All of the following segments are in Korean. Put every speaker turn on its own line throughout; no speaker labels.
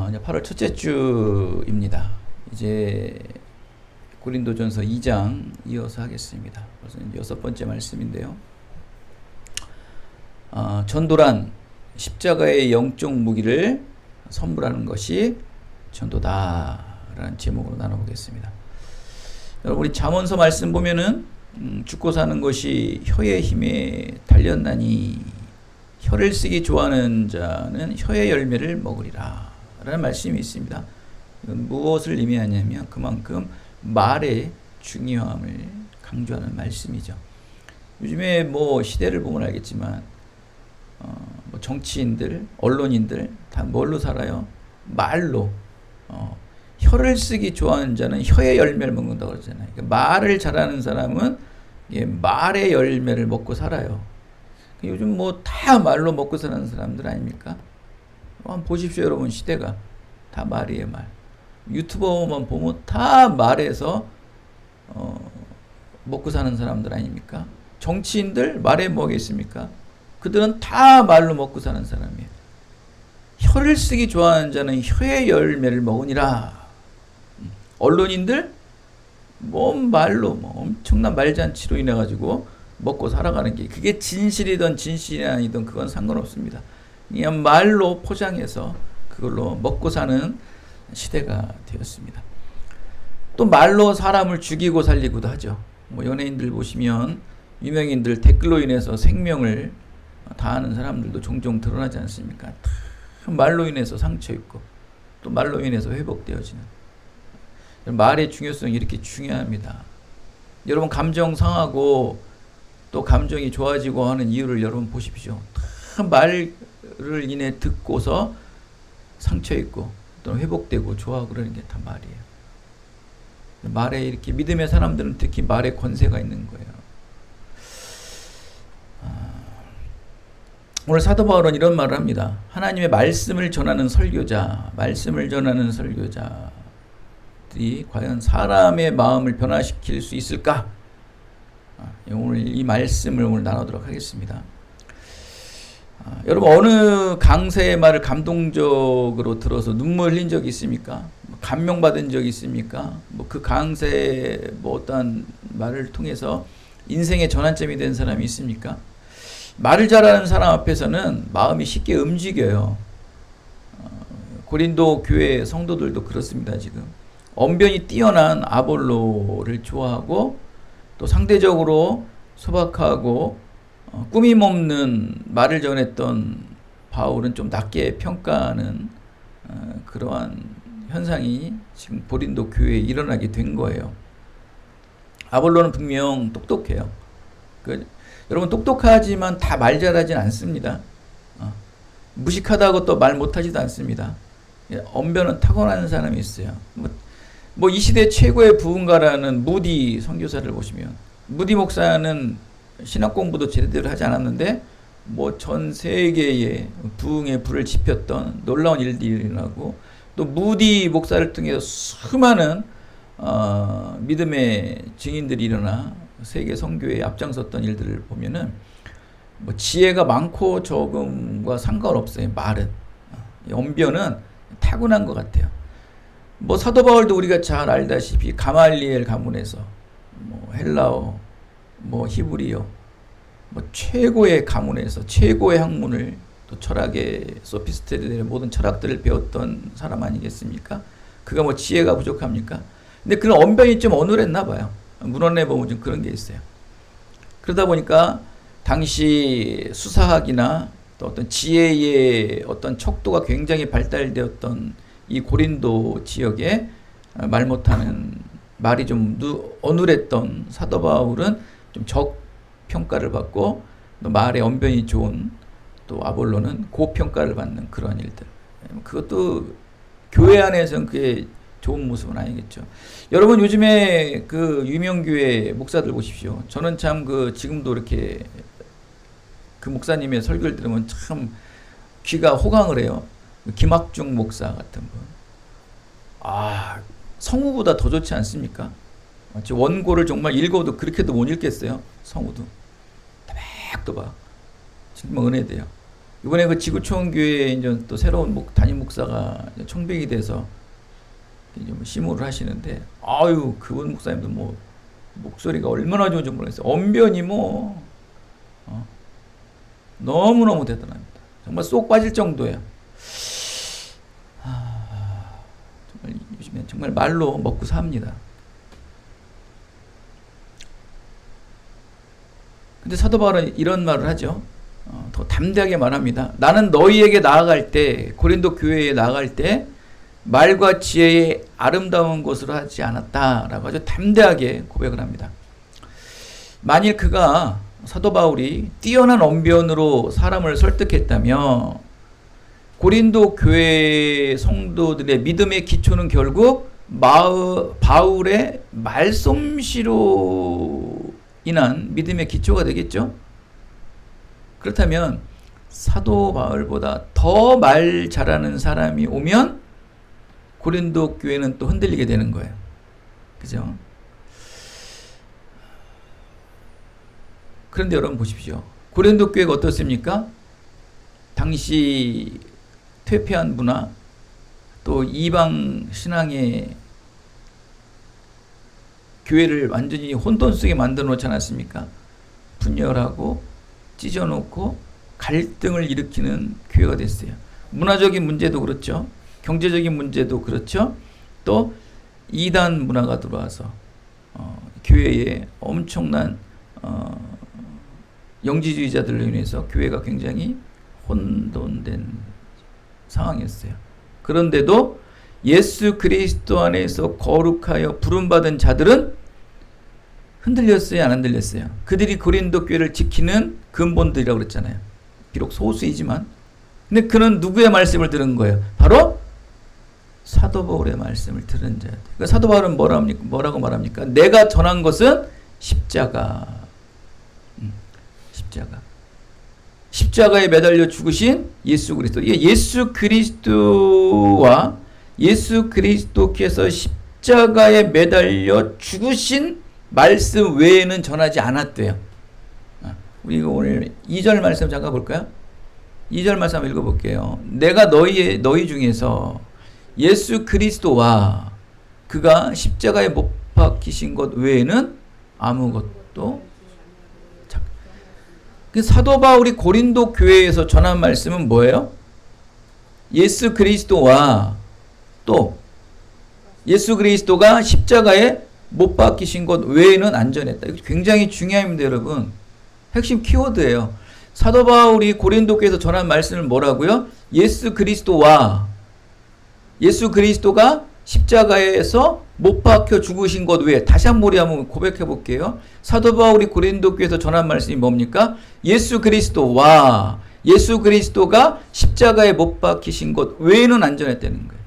이제 8월 첫째 주입니다. 이제 고린도전서 2장 이어서 하겠습니다. 그래서 이제 6번째 말씀인데요. 전도란 십자가의 영적 무기를 선물하는 것이 전도다라는 제목으로 나눠보겠습니다. 여러분, 우리 잠언서 말씀 보면은 죽고 사는 것이 혀의 힘에 달렸나니 혀를 쓰기 좋아하는 자는 혀의 열매를 먹으리라 라는 말씀이 있습니다. 이건 무엇을 의미하냐면 그만큼 말의 중요함을 강조하는 말씀이죠. 요즘에 뭐 시대를 보면 알겠지만 뭐 정치인들, 언론인들 다 뭘로 살아요? 말로. 혀를 쓰기 좋아하는 자는 혀의 열매를 먹는다고 그러잖아요. 그러니까 말을 잘하는 사람은 말의 열매를 먹고 살아요. 요즘 뭐 다 말로 먹고 사는 사람들 아닙니까? 한번 보십시오, 여러분. 시대가 다 말이에요, 말. 유튜버만 보면 다 말해서 먹고 사는 사람들 아닙니까? 정치인들 말에 뭐가 있습니까? 그들은 다 말로 먹고 사는 사람이에요. 혀를 쓰기 좋아하는 자는 혀의 열매를 먹으니라. 언론인들 말로 엄청난 말잔치로 인해 가지고 먹고 살아가는 게, 그게 진실이든 진실이 아니든 그건 상관없습니다. 그냥 말로 포장해서 그걸로 먹고 사는 시대가 되었습니다. 또 말로 사람을 죽이고 살리기도 하죠. 뭐 연예인들 보시면 유명인들 댓글로 인해서 생명을 다하는 사람들도 종종 드러나지 않습니까? 말로 인해서 상처 입고 또 말로 인해서 회복되어지는. 말의 중요성이 이렇게 중요합니다. 여러분, 감정 상하고 또 감정이 좋아지고 하는 이유를 여러분 보십시오. 다 말을 인해 듣고서 상처 입고 또 회복되고 좋아하고 그러는 게 다 말이에요. 말에 이렇게 믿음의 사람들은 특히 말에 권세가 있는 거예요. 오늘 사도 바울은 이런 말을 합니다. 하나님의 말씀을 전하는 설교자, 말씀을 전하는 설교자들이 과연 사람의 마음을 변화시킬 수 있을까? 오늘 이 말씀을 오늘 나누도록 하겠습니다. 여러분, 어느 강세의 말을 감동적으로 들어서 눈물 흘린 적이 있습니까? 감명받은 적이 있습니까? 그 강세의 어떠한 말을 통해서 인생의 전환점이 된 사람이 있습니까? 말을 잘하는 사람 앞에서는 마음이 쉽게 움직여요. 고린도 교회 성도들도 그렇습니다. 지금 언변이 뛰어난 아볼로를 좋아하고 또 상대적으로 소박하고 꾸밈 없는 말을 전했던 바울은 좀 낮게 평가하는 그러한 현상이 지금 고린도 교회에 일어나게 된 거예요. 아볼로는 분명 똑똑해요. 여러분, 똑똑하지만 다 말 잘하진 않습니다. 무식하다고 또 말 못하지도 않습니다. 언변은 타고나는 사람이 있어요. 이 시대 최고의 부흥가라는 무디 선교사를 보시면, 무디 목사는 신학 공부도 제대로 하지 않았는데 전 세계에 부흥의 불을 지폈던 놀라운 일들이 일어나고, 또 무디 목사를 통해서 수많은 믿음의 증인들이 일어나 세계 선교에 앞장섰던 일들을 보면은 지혜가 많고 적음과 상관없어요. 말은, 언변은 타고난 것 같아요. 사도 바울도 우리가 잘 알다시피 가말리엘 가문에서 헬라어, 히브리어, 최고의 가문에서 최고의 학문을, 또 철학의 소피스테들의 모든 철학들을 배웠던 사람 아니겠습니까? 그가 지혜가 부족합니까? 근데 그런 언변이 좀 어눌했나 봐요. 문헌에 보면 좀 그런 게 있어요. 그러다 보니까 당시 수사학이나 또 어떤 지혜의 어떤 척도가 굉장히 발달되었던 이 고린도 지역에 말 못하는, 말이 좀 어눌했던 사도 바울은 좀 적평가를 받고, 또 말의 언변이 좋은 또 아볼로는 고평가를 받는 그런 일들. 그것도 교회 안에서는 그게 좋은 모습은 아니겠죠. 여러분, 요즘에 그 유명교회 목사들 보십시오. 저는 참 지금도 이렇게 그 목사님의 설교를 들으면 참 귀가 호강을 해요. 김학중 목사 같은 분. 성우보다 더 좋지 않습니까? 원고를 정말 읽어도 그렇게도 못 읽겠어요. 성우도. 또박 정말 은혜돼요. 이번에 그 지구촌 교회에 이제 또 새로운 담임 목사가 청백이 돼서 이제 뭐 심호를 하시는데, 아유, 그분 목사님도 뭐 목소리가 얼마나 좋은지 모르겠어요. 언변이 뭐 너무너무 대단합니다. 정말 쏙 빠질 정도예요. 정말 요즘에 정말 말로 먹고 삽니다. 근데 사도 바울은 이런 말을 하죠. 더 담대하게 말합니다. 나는 너희에게 나아갈 때, 고린도 교회에 나아갈 때 말과 지혜의 아름다운 것으로 하지 않았다라고 아주 담대하게 고백을 합니다. 만일 그가, 사도 바울이 뛰어난 언변으로 사람을 설득했다면 고린도 교회 성도들의 믿음의 기초는 결국 바울의 말솜씨로 인한 믿음의 기초가 되겠죠. 그렇다면 사도 바울보다 더 말 잘하는 사람이 오면 고린도 교회는 또 흔들리게 되는 거예요. 그죠? 그런데 여러분 보십시오. 고린도 교회가 어떻습니까? 당시 퇴폐한 문화, 또 이방 신앙의 교회를 완전히 혼돈 속에 만들어 놓지 않았습니까? 분열하고 찢어놓고 갈등을 일으키는 교회가 됐어요. 문화적인 문제도 그렇죠. 경제적인 문제도 그렇죠. 또 이단 문화가 들어와서 교회에 엄청난 영지주의자들로 인해서 교회가 굉장히 혼돈된 상황이었어요. 그런데도 예수 그리스도 안에서 거룩하여 부름받은 자들은 흔들렸어요, 안 흔들렸어요? 그들이 고린도 교회를 지키는 근본들이라고 그랬잖아요. 비록 소수이지만. 근데 그는 누구의 말씀을 들은 거예요? 바로 사도 바울의 말씀을 들은 자들. 그러니까 사도 바울은 뭐라고 말합니까? 내가 전한 것은 십자가. 십자가에 매달려 죽으신 예수 그리스도. 이게 예수 그리스도와 예수 그리스도께서 십자가에 매달려 죽으신 말씀 외에는 전하지 않았대요. 우리 오늘 2절 말씀 잠깐 볼까요? 2절 말씀 한번 읽어볼게요. 내가 너희 중에서 예수 그리스도와 그가 십자가에 못 박히신 것 외에는 아무것도. 사도 바울이 고린도 교회에서 전한 말씀은 뭐예요? 예수 그리스도와 또 예수 그리스도가 십자가에 못 박히신 것 외에는 안전했다. 이거 굉장히 중요합니다, 여러분. 핵심 키워드예요. 사도 바울이 고린도 교회에서 전한 말씀을 뭐라고요? 예수 그리스도와 예수 그리스도가 십자가에서 못 박혀 죽으신 것 외에. 다시 한번 고백해 볼게요. 사도 바울이 고린도 교회에서 전한 말씀이 뭡니까? 예수 그리스도와 예수 그리스도가 십자가에 못 박히신 것 외에는 안전했다는 거예요.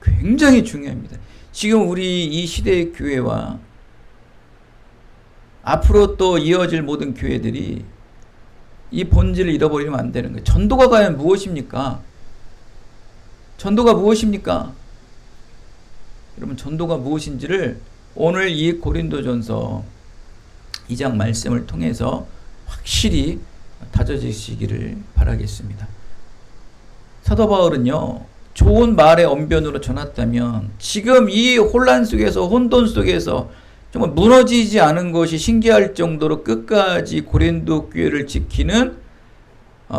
굉장히 중요합니다. 지금 우리 이 시대의 교회와 앞으로 또 이어질 모든 교회들이 이 본질을 잃어버리면 안 되는 거예요. 전도가 과연 무엇입니까? 전도가 무엇입니까? 여러분, 전도가 무엇인지를 오늘 이 고린도전서 2장 말씀을 통해서 확실히 다져지시기를 바라겠습니다. 사도 바울은요, 좋은 말의 언변으로 전했다면 지금 이 혼란 속에서, 혼돈 속에서 정말 무너지지 않은 것이 신기할 정도로 끝까지 고린도 교회를 지키는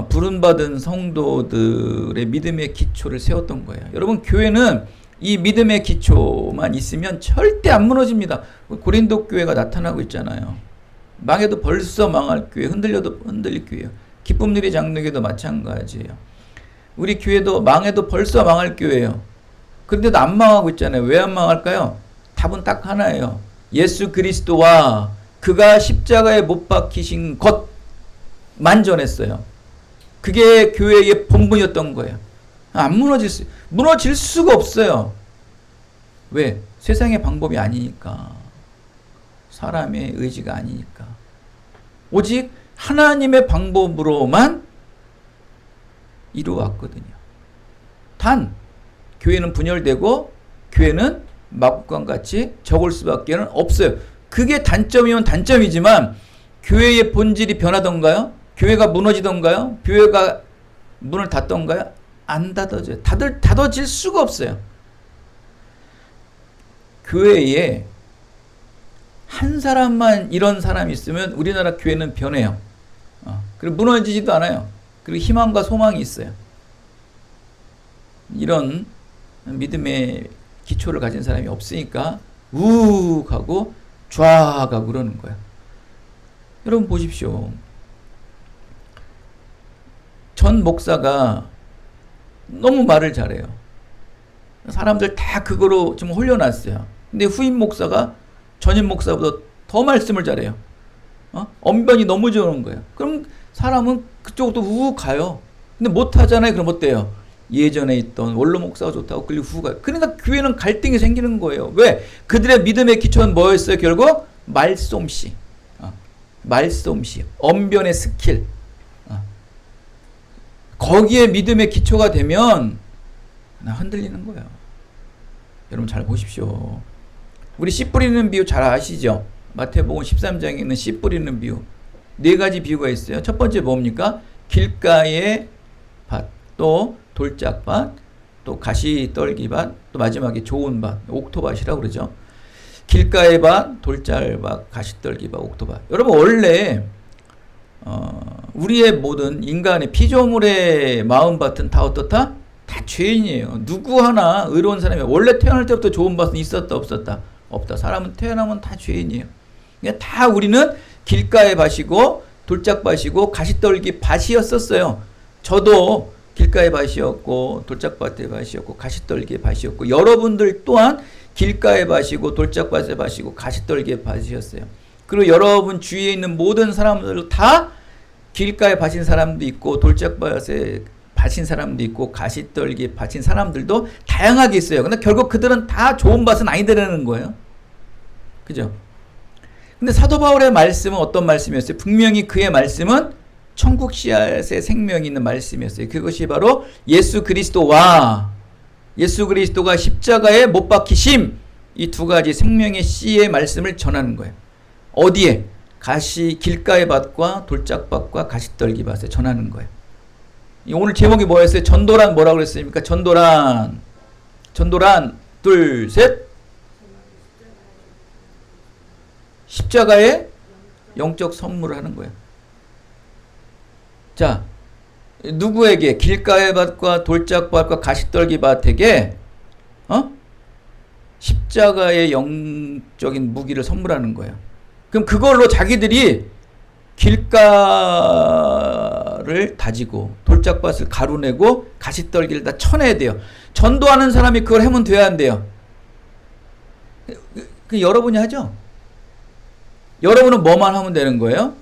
부름받은 성도들의 믿음의 기초를 세웠던 거예요. 여러분, 교회는 이 믿음의 기초만 있으면 절대 안 무너집니다. 고린도 교회가 나타나고 있잖아요. 망해도 벌써 망할 교회, 흔들려도 흔들릴 교회예요. 기쁨 누리 장로교회도 마찬가지예요. 우리 교회도 망해도 벌써 망할 교회예요. 그런데도 안 망하고 있잖아요. 왜 안 망할까요? 답은 딱 하나예요. 예수 그리스도와 그가 십자가에 못 박히신 것만 전했어요. 그게 교회의 본분이었던 거예요. 안 무너질 수가 없어요. 왜? 세상의 방법이 아니니까. 사람의 의지가 아니니까. 오직 하나님의 방법으로만 이루어왔거든요. 단, 교회는 분열되고 교회는 마국간같이 적을 수밖에 없어요. 그게 단점이면 단점이지만 교회의 본질이 변하던가요? 교회가 무너지던가요? 교회가 문을 닫던가요? 안 닫아져요. 닫아질 수가 없어요. 교회에 한 사람만 이런 사람이 있으면 우리나라 교회는 변해요. 그리고 무너지지도 않아요. 그리고 희망과 소망이 있어요. 이런 믿음의 기초를 가진 사람이 없으니까 우욱 하고 쫙 하고 그러는 거예요. 여러분 보십시오. 전 목사가 너무 말을 잘해요. 사람들 다 그거로 좀 홀려놨어요. 근데 후임 목사가 전임 목사보다 더 말씀을 잘해요. 언변이 너무 좋은 거예요. 그럼 사람은 그쪽으로 우욱 가요. 근데 못하잖아요. 그럼 어때요? 예전에 있던 원로 목사가 좋다고 그리고 후가. 그러니까 교회는 갈등이 생기는 거예요. 왜? 그들의 믿음의 기초는 뭐였어요? 결국 말솜씨. 말솜씨. 언변의 스킬. 거기에 믿음의 기초가 되면 흔들리는 거예요. 여러분 잘 보십시오. 우리 씨 뿌리는 비유 잘 아시죠? 마태복음 13장에 있는 씨 뿌리는 비유. 4가지 비유가 있어요. 첫 번째 뭡니까? 길가의 밭, 또 돌짝밭, 또 가시떨기밭, 또 마지막에 좋은 밭, 옥토밭이라고 그러죠. 길가의 밭, 돌짝밭, 가시떨기밭, 옥토밭. 여러분 원래 우리의 모든 인간의 피조물의 마음밭은 다 어떻다? 다 죄인이에요. 누구 하나 의로운 사람이 원래 태어날 때부터 좋은 밭은 있었다 없었다? 없다. 사람은 태어나면 다 죄인이에요. 그러니까 다 우리는 길가의 밭이고 돌짝밭이고 가시떨기 밭이었었어요. 저도 길가의 밭이었고 돌짝밭의 밭이었고 가시떨기의 밭이었고 여러분들 또한 길가의 밭이고 돌짝밭의 밭이고 가시떨기의 밭이었어요. 그리고 여러분 주위에 있는 모든 사람들 다 길가에 밭인 사람도 있고 돌짝밭에 밭인 사람도 있고 가시떨기에 밭인 사람들도 다양하게 있어요. 근데 결국 그들은 다 좋은 밭은 아니더라는 거예요. 그죠? 근데 사도 바울의 말씀은 어떤 말씀이었어요? 분명히 그의 말씀은 천국 씨앗의 생명이 있는 말씀이었어요. 그것이 바로 예수 그리스도와 예수 그리스도가 십자가에 못 박히심, 이 2가지 생명의 씨의 말씀을 전하는 거예요. 어디에? 길가의 밭과 돌짝밭과 가시떨기 밭에 전하는 거예요. 오늘 제목이 뭐였어요? 전도란 뭐라고 그랬습니까? 전도란 둘, 셋. 십자가의 영적 선물을 하는 거예요. 자, 누구에게? 길가의 밭과 돌짝밭과 가시떨기 밭에게 십자가의 영적인 무기를 선물하는 거예요. 그럼 그걸로 자기들이 길가를 다지고 돌짝밭을 가루내고 가시떨기를 다 쳐내야 돼요. 전도하는 사람이 그걸 하면 돼야 한대요. 여러분이 하죠? 여러분은 뭐만 하면 되는 거예요?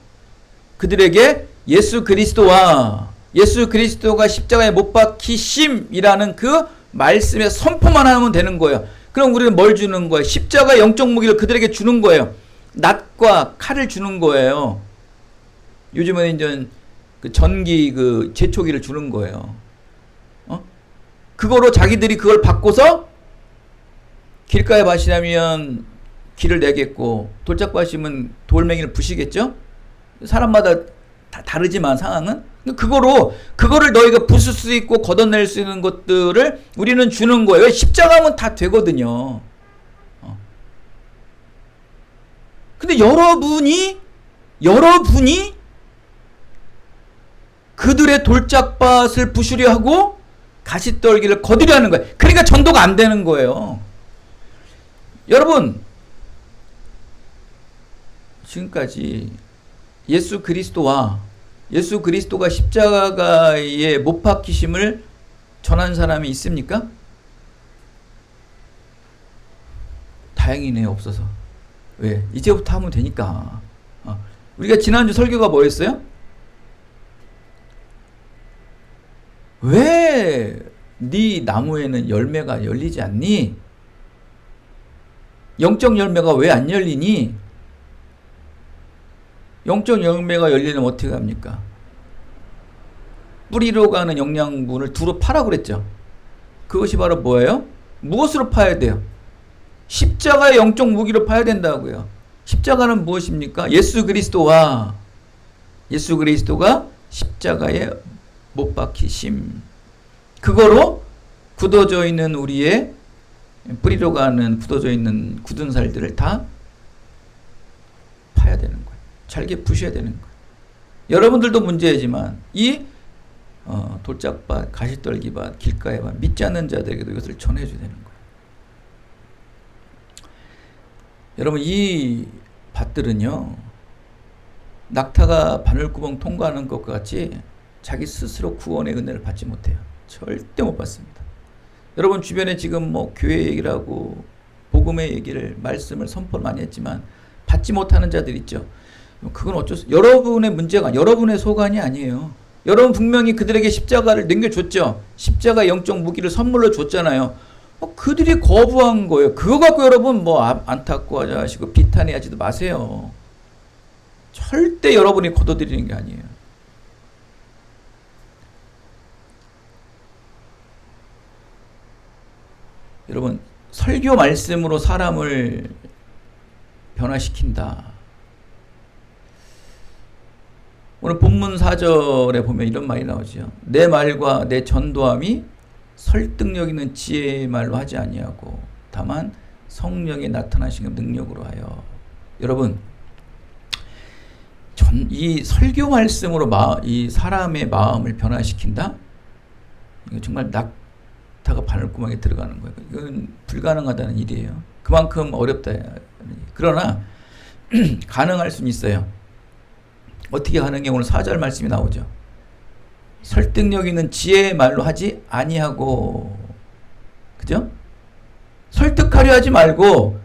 그들에게 예수 그리스도와 예수 그리스도가 십자가에 못 박히심이라는 그 말씀의 선포만 하면 되는 거예요. 그럼 우리는 뭘 주는 거예요? 십자가의 영적 무기를 그들에게 주는 거예요. 낫과 칼을 주는 거예요. 요즘은 이제 그 전기 그 제초기를 주는 거예요. 그거로 자기들이 그걸 받고서 길가에 밭이라면 길을 내겠고 돌짝밭이면 돌멩이를 부시겠죠? 사람마다 다 다르지만 상황은 그거를 너희가 부술 수 있고 걷어낼 수 있는 것들을 우리는 주는 거예요. 십자가면 다 되거든요. 근데 여러분이 그들의 돌짝밭을 부수려 하고 가시떨기를 거두려 하는 거예요. 그러니까 전도가 안 되는 거예요. 여러분, 지금까지 예수 그리스도가 십자가에 못 박히심을 전한 사람이 있습니까? 다행이네요. 없어서. 왜? 이제부터 하면 되니까. 우리가 지난주 설교가 뭐였어요? 왜 네 나무에는 열매가 열리지 않니? 영적 열매가 왜 안 열리니? 영적 열매가 열리려면 어떻게 합니까? 뿌리로 가는 영양분을 두루 파라 그랬죠. 그것이 바로 뭐예요? 무엇으로 파야 돼요? 십자가의 영적 무기로 파야 된다고요. 십자가는 무엇입니까? 예수 그리스도가 십자가에 못 박히심. 그거로 굳어져 있는 우리의 뿌리로 가는 굳어져 있는 굳은 살들을 다 파야 되는 거예요. 잘게 부셔야 되는 거예요. 여러분들도 문제지만 이 돌짝밭, 가시떨기밭, 길가의밭 믿지 않는 자들에게도 이것을 전해줘야 되는 거예요. 여러분 이 밭들은요 낙타가 바늘구멍 통과하는 것과 같이 자기 스스로 구원의 은혜를 받지 못해요. 절대 못 받습니다. 여러분 주변에 지금 뭐 교회 얘기를 하고 복음의 얘기를 말씀을 선포를 많이 했지만 받지 못하는 자들 있죠. 그건 어쩔 수 여러분의 문제가 여러분의 소관이 아니에요. 여러분 분명히 그들에게 십자가를 넘겨줬죠. 십자가 영적 무기를 선물로 줬잖아요. 그들이 거부한 거예요. 그거 갖고 여러분 뭐 안타까워하지 마시고 비탄해하지도 마세요. 절대 여러분이 거둬들이는 게 아니에요. 여러분 설교 말씀으로 사람을 변화시킨다. 오늘 본문 4절에 보면 이런 말이 나오죠. 내 말과 내 전도함이 설득력 있는 지혜의 말로 하지 아니하고 다만 성령이 나타나시는 능력으로 하여. 여러분 이 설교 말씀으로 이 사람의 마음을 변화시킨다? 이거 정말 낙타가 바늘구멍에 들어가는 거예요. 이건 불가능하다는 일이에요. 그만큼 어렵다. 그러나 가능할 수는 있어요. 어떻게 가능해? 오늘 4절 말씀이 나오죠. 설득력 있는 지혜의 말로 하지 아니하고. 그죠? 설득하려 하지 말고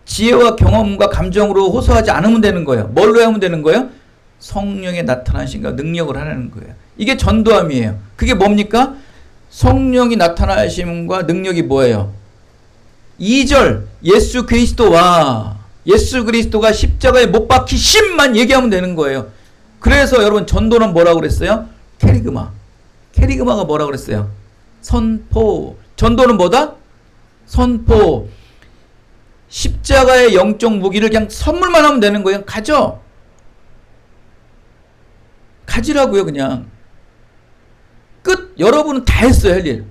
지혜와 경험과 감정으로 호소하지 않으면 되는 거예요. 뭘로 하면 되는 거예요? 성령의 나타나신가 능력을 하라는 거예요. 이게 전도함이에요. 그게 뭡니까? 성령이 나타나심과 능력이 뭐예요? 2절 예수 그리스도와 예수 그리스도가 십자가에 못 박히심만 얘기하면 되는 거예요. 그래서 여러분 전도는 뭐라고 그랬어요? 캐리그마. 캐리그마가 뭐라고 그랬어요? 선포. 전도는 뭐다? 선포. 십자가의 영적 무기를 그냥 선물만 하면 되는 거예요. 가져. 가지라고요, 그냥. 끝. 여러분은 다 했어요, 할 일.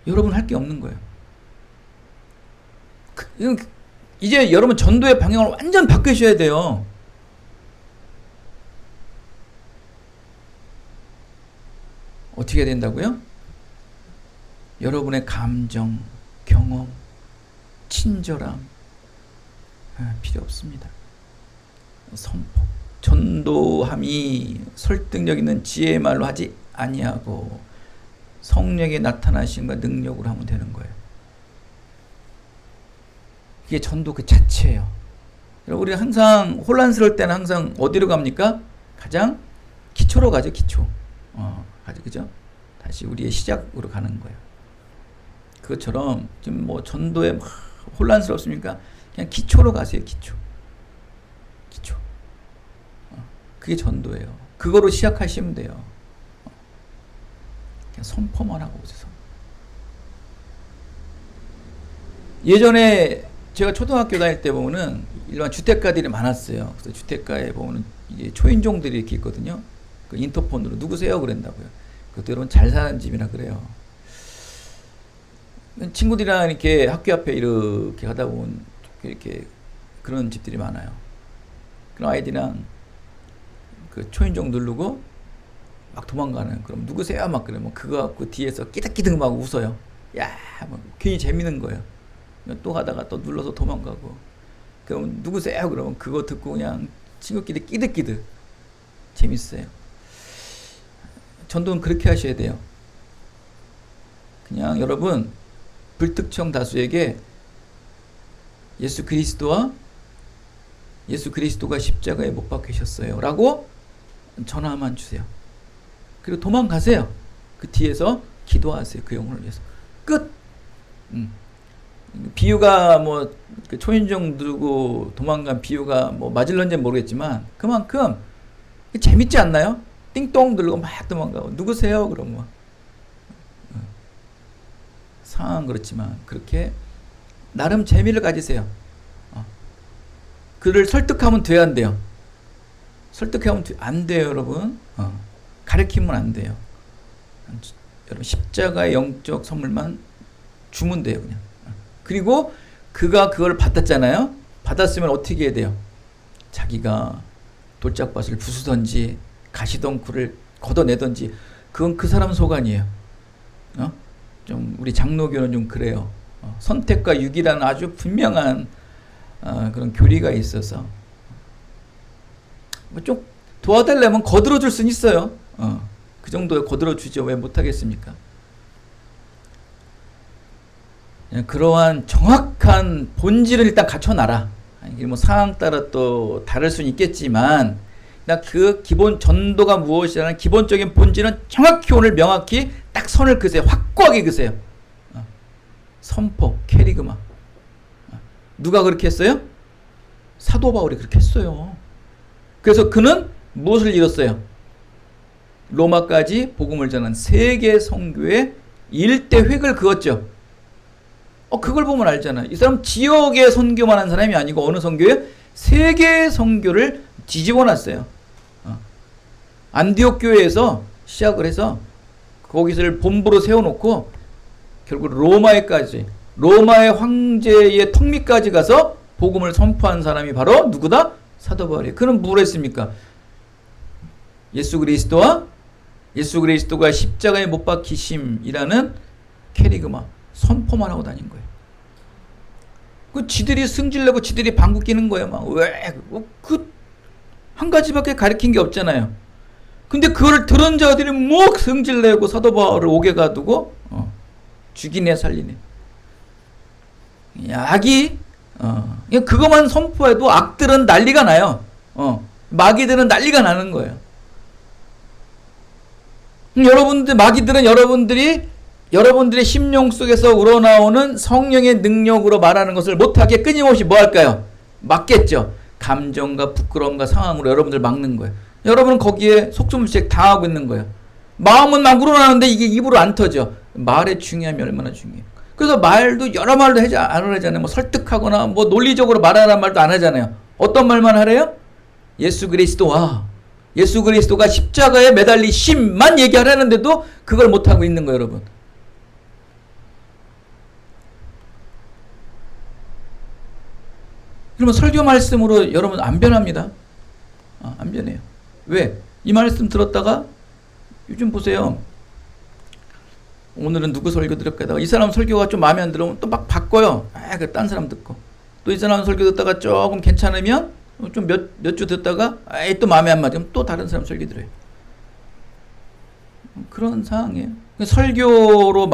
여러분 할 게 없는 거예요. 이제 여러분 전도의 방향을 완전 바꾸셔야 돼요. 어떻게 해야 된다고요? 여러분의 감정, 경험, 친절함 필요 없습니다. 선포. 전도함이 설득력 있는 지혜의 말로 하지 아니하고 성령의 나타나심과 능력으로 하면 되는 거예요. 이게 전도 그 자체예요. 우리 항상 혼란스러울 때는 항상 어디로 갑니까? 가장 기초로 가죠. 기초. 가죠. 그죠? 다시 우리의 시작으로 가는 거예요. 그것처럼 지금 뭐 전도에 막 혼란스럽습니까? 그냥 기초로 가세요. 기초. 그게 전도예요. 그거로 시작하시면 돼요. 그냥 선포만 하고 오세요. 예전에 제가 초등학교 다닐 때 보면은 일반 주택가들이 많았어요. 그래서 주택가에 보면은 이제 초인종들이 이렇게 있거든요. 그 인터폰으로 누구세요? 그런다고요. 그것도 여러분 잘 사는 집이나 그래요. 친구들이랑 이렇게 학교 앞에 이렇게 가다 보면 이렇게 그런 집들이 많아요. 그럼 아이들이랑 그 초인종 누르고 막 도망가는. 그럼 누구세요? 막 그러면 그거 갖고 뒤에서 끼득끼득 막 웃어요. 야, 막 괜히 재밌는 거예요. 또 가다가 또 눌러서 도망가고. 그럼 누구세요? 그러면 그거 듣고 그냥 친구끼리 끼득끼득. 재밌어요. 전도는 그렇게 하셔야 돼요. 그냥 여러분 불특정 다수에게 예수 그리스도가 십자가에 못 박히셨어요 라고 전화만 주세요. 그리고 도망가세요. 그 뒤에서 기도하세요. 그 영혼을 위해서. 끝. 비유가 뭐 초인종 들고 도망간 비유가 뭐 맞을런지는 모르겠지만 그만큼 재밌지 않나요? 띵동 누르고 막 도망가고 누구세요? 그러면 상황은 그렇지만 그렇게 나름 재미를 가지세요. 그를 설득하면 돼야 한대요. 설득하면 안 돼요, 여러분. 가르치면 안 돼요. 여러분, 십자가의 영적 선물만 주면 돼요, 그냥. 그리고 그가 그걸 받았잖아요. 받았으면 어떻게 해야 돼요? 자기가 돌짝밭을 부수던지 가시덩굴을 걷어내던지, 그건 그 사람 소관이에요. 좀 우리 장로교는 좀 그래요. 선택과 유기라는 아주 분명한 그런 교리가 있어서 좀 도와달라면 거들어 줄 수는 있어요. 그 정도에 거들어 주죠. 왜 못하겠습니까? 그러한 정확한 본질을 일단 갖춰놔라. 이게 뭐 상황 따라 또 다를 수는 있겠지만, 그 기본 전도가 무엇이라는 기본적인 본질은 정확히 오늘 명확히 딱 선을 그으세요. 확고하게 그으세요. 선포, 캐리그마. 누가 그렇게 했어요? 사도 바울이 그렇게 했어요. 그래서 그는 무엇을 이뤘어요? 로마까지 복음을 전한 세계 선교의 일대 획을 그었죠. 그걸 보면 알잖아요. 이 사람 지역의 선교만 한 사람이 아니고 어느 선교에? 세계 선교를 뒤집어 놨어요. 안디옥 교회에서 시작을 해서 거기서를 본부로 세워놓고 결국 로마의 황제의 턱 밑까지 가서 복음을 선포한 사람이 바로 누구다? 사도 바울이에요. 그는 뭘 했습니까? 예수 그리스도가 십자가에 못 박히심이라는 캐리그마 선포만 하고 다닌 거예요. 지들이 승질내고 지들이 방구 끼는 거예요. 막 왜? 한 가지밖에 가르친 게 없잖아요. 근데 그걸 들은 자들이 뭐 승질내고 사도 바울을 옥에 가두고 죽이네 살리네. 악이 그것만 선포해도 악들은 난리가 나요. 마귀들은 난리가 나는 거예요. 마귀들은 여러분들의 심령 속에서 우러나오는 성령의 능력으로 말하는 것을 못하게 끊임없이 뭐 할까요? 막겠죠. 감정과 부끄러움과 상황으로 여러분들 막는 거예요. 여러분은 거기에 속수무책 당하고 있는 거예요. 마음은 막 우러나오는데 이게 입으로 안 터져. 말의 중요함이 얼마나 중요해요. 그래서 말도 여러 말도 안 하잖아요. 뭐 설득하거나 뭐 논리적으로 말하라는 말도 안 하잖아요. 어떤 말만 하래요? 예수 그리스도가 십자가에 매달리심만 얘기하라는데도 그걸 못하고 있는 거예요, 여러분. 그러면 설교 말씀으로 여러분 안 변합니다. 안 변해요. 왜? 이 말씀 들었다가 요즘 보세요. 오늘은 누구 설교 들을까? 이 사람 설교가 좀 마음에 안 들으면 또 막 바꿔요. 딴 사람 듣고. 또 이 사람 설교 듣다가 조금 괜찮으면 좀 몇 주 듣다가 또 마음에 안 맞으면 또 다른 사람 설교 들어요. 그런 상황이에요. 설교의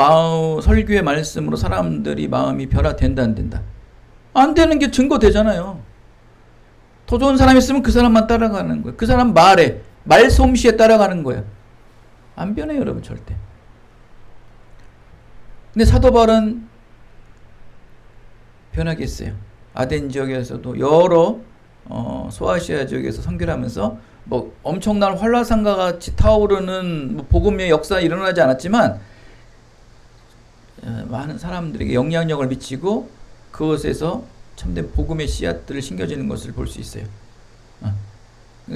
말씀으로 사람들이 마음이 변화된다 안 된다? 안 되는 게 증거되잖아요. 더 좋은 사람이 있으면 그 사람만 따라가는 거예요. 그 사람 말솜씨에 따라가는 거예요. 안 변해요, 여러분, 절대. 근데 사도 바울은 변하겠어요. 아덴 지역에서도 여러 소아시아 지역에서 선교를 하면서 뭐 엄청난 활화산과 같이 타오르는 뭐 복음의 역사 일어나지 않았지만 많은 사람들에게 영향력을 미치고 그것에서 참된 복음의 씨앗들을 심겨지는 것을 볼 수 있어요.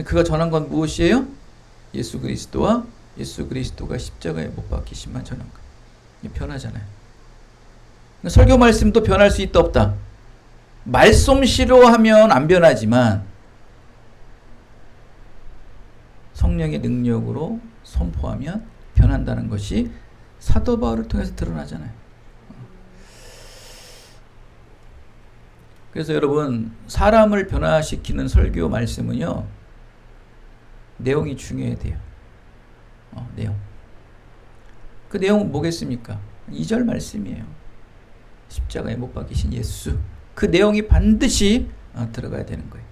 그가 전한 건 무엇이에요? 예수 그리스도가 십자가에 못 박히심만 전한 것. 변하잖아요. 설교 말씀도 변할 수 있다 없다. 말솜씨로 하면 안 변하지만 성령의 능력으로 선포하면 변한다는 것이 사도 바울을 통해서 드러나잖아요. 그래서 여러분, 사람을 변화시키는 설교 말씀은요, 내용이 중요해야 돼요. 내용. 그 내용은 뭐겠습니까? 2절 말씀이에요. 십자가에 못 박히신 예수. 그 내용이 반드시 들어가야 되는 거예요.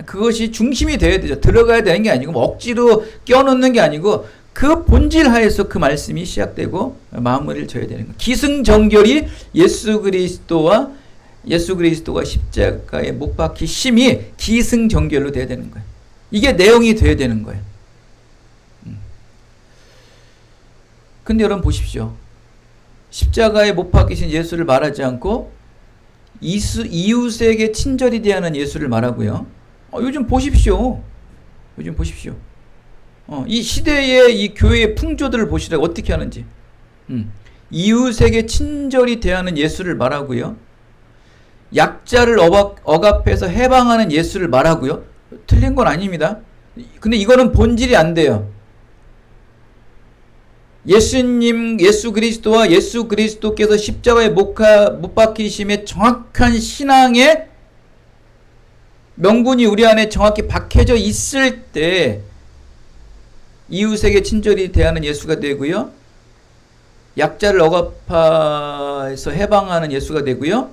그것이 중심이 되어야 되죠. 들어가야 되는 게 아니고 뭐 억지로 껴넣는 게 아니고 그 본질 하에서 그 말씀이 시작되고 마무리를 져야 되는 거예요. 기승전결이 예수 그리스도가 십자가에 못 박히심이 기승전결로 돼야 되는 거예요. 이게 내용이 돼야 되는 거예요. 근데 여러분 보십시오. 십자가에 못 박히신 예수를 말하지 않고 이웃에게 친절히 대하는 예수를 말하고요. 요즘 보십시오. 요즘 보십시오. 이 시대의 이 교회의 풍조들을 보시라 어떻게 하는지. 이웃에게 친절히 대하는 예수를 말하고요. 약자를 억압해서 해방하는 예수를 말하고요. 틀린 건 아닙니다. 근데 이거는 본질이 안 돼요. 예수 그리스도와 예수 그리스도께서 십자가에 못 박히심의 정확한 신앙의 명분이 우리 안에 정확히 박혀져 있을 때 이웃에게 친절히 대하는 예수가 되고요. 약자를 억압해서 해방하는 예수가 되고요.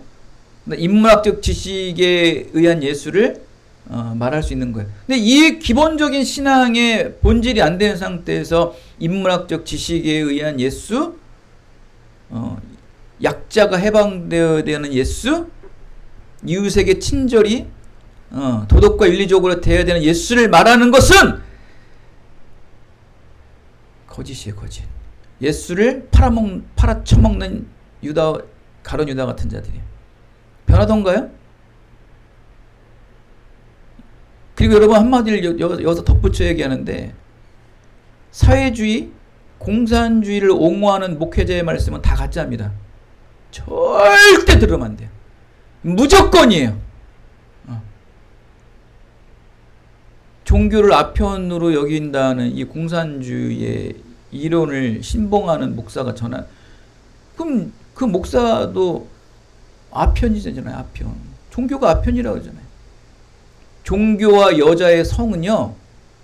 인문학적 지식에 의한 예수를 말할 수 있는 거예요. 근데 이 기본적인 신앙의 본질이 안 되는 상태에서 인문학적 지식에 의한 예수, 약자가 해방되어야 되는 예수, 이웃에게 친절히 도덕과 윤리적으로 대해야 되는 예수를 말하는 것은 거짓이에요, 거짓. 예수를 팔아쳐먹는 가룟 유다 같은 자들이에요. 변하던가요? 그리고 여러분 한마디를 여기서 덧붙여 얘기하는데 사회주의, 공산주의를 옹호하는 목회자의 말씀은 다 가짜입니다. 절대 들으면 안 돼요. 무조건이에요. 종교를 아편으로 여긴다는 이 공산주의의 이론을 신봉하는 목사가 그럼 그 목사도 아편이잖아요. 아편. 종교가 아편이라고 하잖아요. 종교와 여자의 성은요,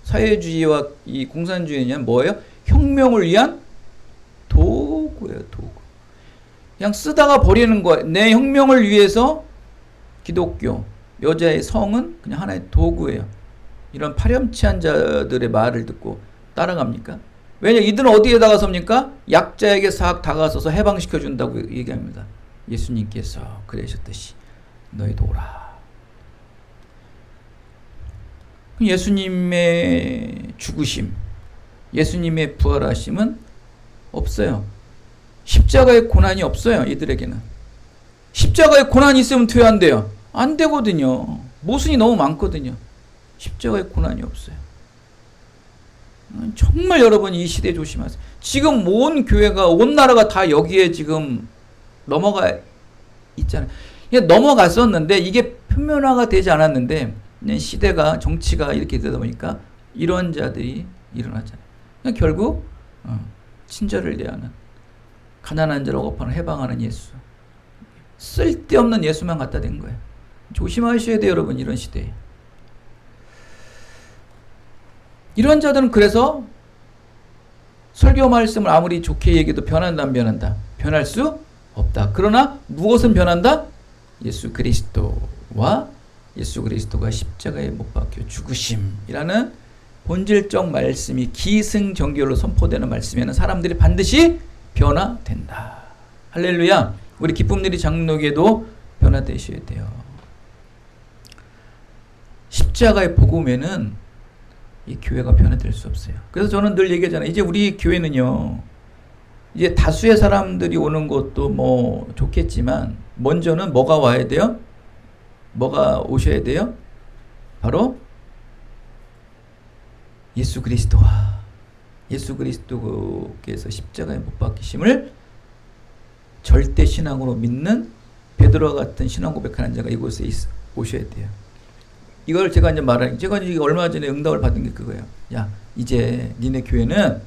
사회주의와 이 공산주의는 뭐예요? 혁명을 위한 도구예요, 도구. 그냥 쓰다가 버리는 거예요. 내 혁명을 위해서 기독교, 여자의 성은 그냥 하나의 도구예요. 이런 파렴치한 자들의 말을 듣고 따라갑니까? 왜냐, 이들은 어디에 다가섭니까? 약자에게 싹 다가서서 해방시켜준다고 얘기합니다. 예수님께서 그러셨듯이 너희도 오라. 예수님의 죽으심, 예수님의 부활하심은 없어요. 십자가의 고난이 없어요. 이들에게는. 십자가의 고난이 있으면 돼야 안 돼요? 안 되거든요. 모순이 너무 많거든요. 십자가의 고난이 없어요. 정말 여러분 이 시대에 조심하세요. 지금 온 교회가, 온 나라가 다 여기에 지금 넘어가 있잖아요. 넘어갔었는데 이게 표면화가 되지 않았는데 시대가, 정치가 이렇게 되다 보니까 이런 자들이 일어나잖아요. 결국 친절을 대하는, 가난한 자를 억압하는, 해방하는 예수, 쓸데없는 예수만 갖다 댄 거예요. 조심하셔야 돼요, 여러분. 이런 시대에 이런 자들은 그래서 설교 말씀을 아무리 좋게 얘기해도 변한다, 안 변한다? 변할 수 없다. 그러나 무엇은 변한다? 예수 그리스도와 예수 그리스도가 십자가에 못 박혀 죽으심이라는 본질적 말씀이 기승전결로 선포되는 말씀에는 사람들이 반드시 변화된다. 할렐루야. 우리 기쁨들이 장로교에도 변화되셔야 돼요. 십자가의 복음에는 이 교회가 변화될 수 없어요. 그래서 저는 늘 얘기하잖아요. 이제 우리 교회는요, 이제 다수의 사람들이 오는 것도 뭐 좋겠지만 먼저는 뭐가 와야 돼요? 뭐가 오셔야 돼요? 바로 예수 그리스도와 예수 그리스도께서 십자가에 못 박히심을 절대 신앙으로 믿는 베드로와 같은 신앙 고백하는 자가 이곳에 오셔야 돼요. 이걸 제가 이제 제가 이제 얼마 전에 응답을 받은 게 그거예요. 야, 이제 니네 교회는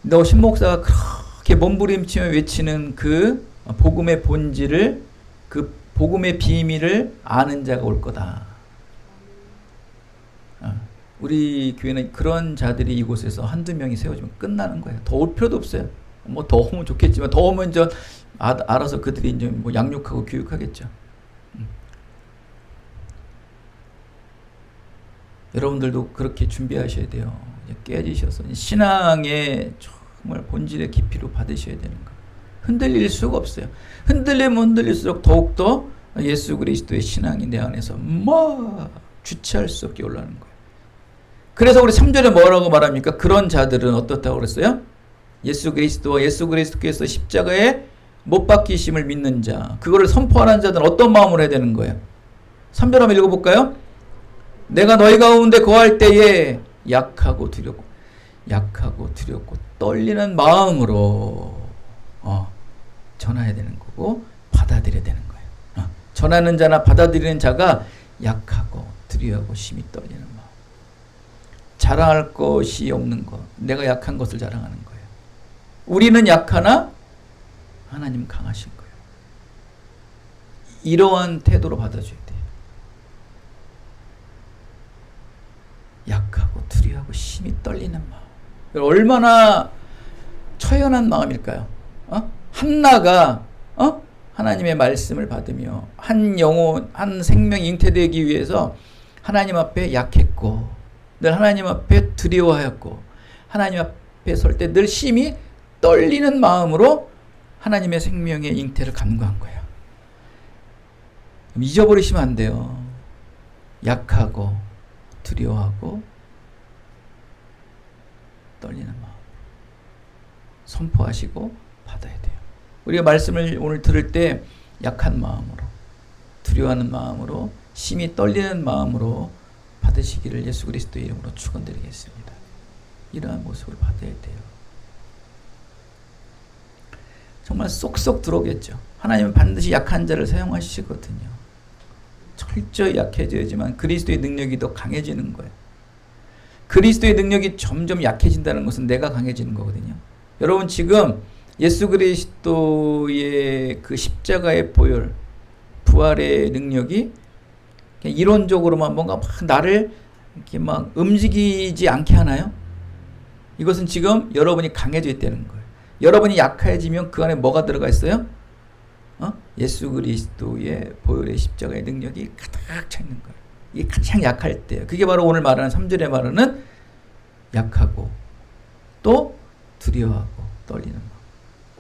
너 신목사가 그렇게 몸부림치며 외치는 그 복음의 본질을, 그 복음의 비밀을 아는 자가 올 거다. 우리 교회는 그런 자들이 이곳에서 한두 명이 세워지면 끝나는 거예요. 더 올 필요도 없어요. 뭐 더 오면 좋겠지만, 더 오면 이제 알아서 그들이 이제 뭐 양육하고 교육하겠죠. 여러분들도 그렇게 준비하셔야 돼요. 이제 깨지셔서 신앙의 정말 본질의 깊이로 받으셔야 되는 거예요. 흔들릴 수가 없어요. 흔들리면 흔들릴수록 더욱더 예수 그리스도의 신앙이 내 안에서 주체할 수 없게 올라가는 거예요. 그래서 우리 3절에 뭐라고 말합니까? 그런 자들은 어떻다고 그랬어요? 예수 그리스도와 예수 그리스도께서 십자가에 못 박히심을 믿는 자, 그거를 선포하는 자들은 어떤 마음으로 해야 되는 거예요? 3절 한번 읽어볼까요? 내가 너희 가운데 거할 때에 약하고 두렵고 떨리는 마음으로 전해야 되는 거고 받아들여야 되는 거예요. 전하는 자나 받아들이는 자가 약하고 두려워하고 심히 떨리는 마음. 자랑할 것이 없는 것. 내가 약한 것을 자랑하는 거예요. 우리는 약하나 하나님은 강하신 거예요. 이러한 태도로 받아줘야 돼요. 약하고 두려워하고 심히 떨리는 마음. 얼마나 처연한 마음일까요? 한나가 하나님의 말씀을 받으며 한 영혼, 한 생명이 잉태되기 위해서 하나님 앞에 약했고 늘 하나님 앞에 두려워하였고 하나님 앞에 설 때 늘 심히 떨리는 마음으로 하나님의 생명의 잉태를 간구한 거예요. 잊어버리시면 안 돼요. 약하고 두려워하고 떨리는 마음 선포하시고 받아야 돼요. 우리가 말씀을 오늘 들을 때 약한 마음으로 두려워하는 마음으로 심히 떨리는 마음으로 받으시기를 예수 그리스도의 이름으로 축원드리겠습니다. 이러한 모습을 받아야 돼요. 정말 쏙쏙 들어오겠죠. 하나님은 반드시 약한 자를 사용하시거든요. 철저히 약해져야지만 그리스도의 능력이 더 강해지는 거예요. 그리스도의 능력이 점점 약해진다는 것은 내가 강해지는 거거든요. 여러분 지금 예수 그리스도의 그 십자가의 보혈, 부활의 능력이 이론적으로만 뭔가 막 나를 이렇게 막 움직이지 않게 하나요? 이것은 지금 여러분이 강해져 있다는 거예요. 여러분이 약해지면 그 안에 뭐가 들어가 있어요? 예수 그리스도의 보혈의 십자가의 능력이 가득 차 있는 거예요. 이게 가장 약할 때예요. 그게 바로 오늘 말하는 3절에 말하는 약하고 또 두려워하고 떨리는 마음.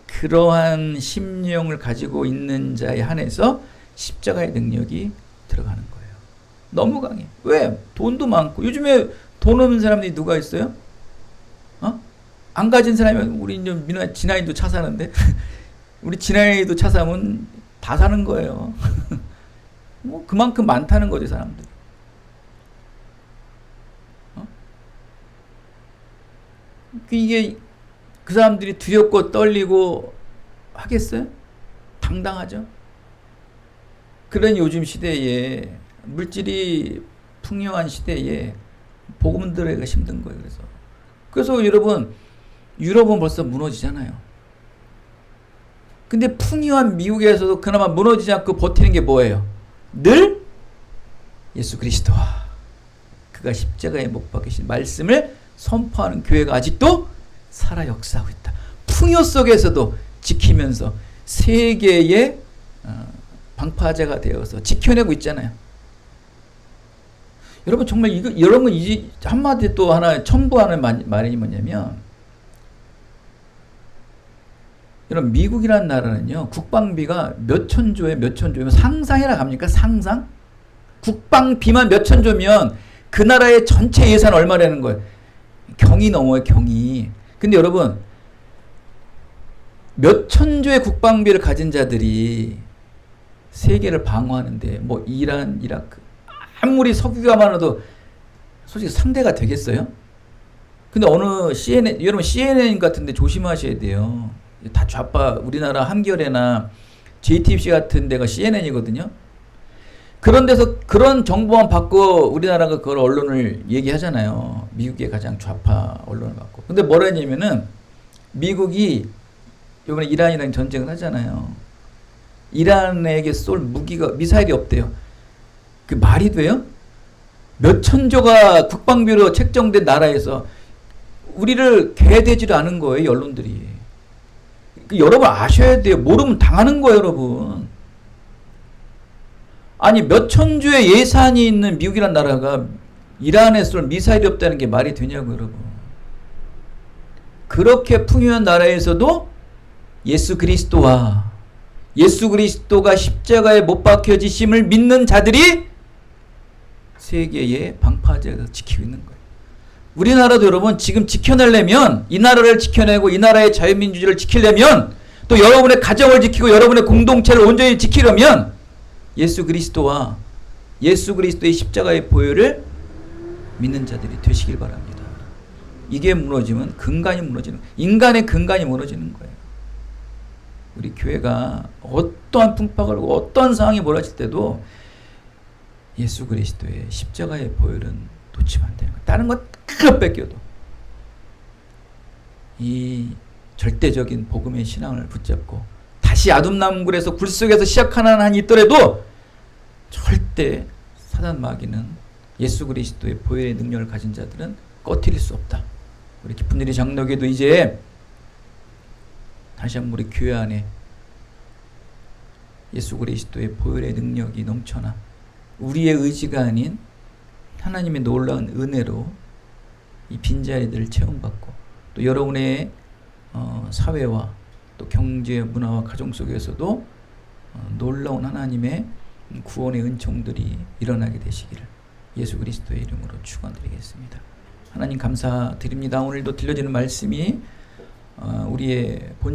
그러한 심령을 가지고 있는 자에 한해서 십자가의 능력이 들어가는 거예요. 너무 강해. 왜? 돈도 많고. 요즘에 돈 없는 사람들이 누가 있어요? 안 가진 사람이 우리 이제 진아이도 차 사는데 우리 진아이도 차 사면 다 사는 거예요. 뭐 그만큼 많다는 거죠 사람들. 이게 그 사람들이 두렵고 떨리고 하겠어요? 당당하죠. 그런 요즘 시대에 물질이 풍요한 시대에 복음 들어가기가 힘든 거예요. 그래서 여러분 유럽은 벌써 무너지잖아요. 근데 풍요한 미국에서도 그나마 무너지지 않고 버티는 게 뭐예요? 늘 예수 그리스도와 그가 십자가에 못 박히신 말씀을 선포하는 교회가 아직도 살아 역사하고 있다. 풍요 속에서도 지키면서 세계의 방파제가 되어서 지켜내고 있잖아요. 여러분 정말 여러분 이 한마디 또 하나 첨부하는 말이 뭐냐면 여러분 미국이라는 나라는요 국방비가 몇천 조면 상상이라 합니까? 상상? 국방비만 몇천 조면 그 나라의 전체 예산 얼마라는 거예요? 경이 넘어요. 경이. 근데 여러분 몇천 조의 국방비를 가진 자들이 세계를 방어하는데 뭐 이란, 이라크 아무리 석유가 많아도 솔직히 상대가 되겠어요? 근데 어느 CNN, 여러분 CNN 같은데 조심하셔야 돼요. 다 좌파, 우리나라 한겨레나 JTBC 같은 데가 CNN이거든요. 그런 데서 그런 정보만 받고 우리나라가 그걸 언론을 얘기하잖아요. 미국의 가장 좌파 언론을 받고. 근데 뭐라 했냐면은 미국이 이번에 이란이랑 전쟁을 하잖아요. 이란에게 쏠 무기가 미사일이 없대요. 그 말이 돼요? 몇천조가 국방비로 책정된 나라에서 우리를 개대지를 않은 거예요, 언론들이. 여러분 아셔야 돼요. 모르면 당하는 거예요, 여러분. 아니 몇천조의 예산이 있는 미국이란 나라가 이란에 쏠 미사일이 없다는 게 말이 되냐고 여러분. 그렇게 풍요한 나라에서도 예수 그리스도와 예수 그리스도가 십자가에 못 박혀지심을 믿는 자들이 세계의 방파제에서 지키고 있는 거예요. 우리나라도 여러분 지금 지켜내려면 이 나라를 지켜내고 이 나라의 자유민주주의를 지키려면 또 여러분의 가정을 지키고 여러분의 공동체를 온전히 지키려면 예수 그리스도와 예수 그리스도의 십자가의 보혈을 믿는 자들이 되시길 바랍니다. 이게 무너지면 근간이 무너지는, 인간의 근간이 무너지는 거예요. 우리 교회가 어떠한 풍파가 오고 어떠한 상황이 몰아칠 때도 예수 그리스도의 십자가의 보혈은 놓치면 안 되는 거예요. 다른 것 다 뺏겨도 이 절대적인 복음의 신앙을 붙잡고 다시 아둠나무굴에서 굴 속에서 시작하는 한이 있더라도 절대 사단 마귀는 예수 그리스도의 보혈의 능력을 가진 자들은 꺼트릴 수 없다. 우리 기쁜 일이 장로교도 이제 다시 한번 우리 교회 안에 예수 그리스도의 보혈의 능력이 넘쳐나 우리의 의지가 아닌 하나님의 놀라운 은혜로 이 빈자리들을 채움받고 또 여러분의 사회와 또 경제, 문화와 가정 속에서도 놀라운 하나님의 구원의 은총들이 일어나게 되시기를 예수 그리스도의 이름으로 축원드리겠습니다. 하나님 감사드립니다. 오늘도 들려지는 말씀이 우리의 본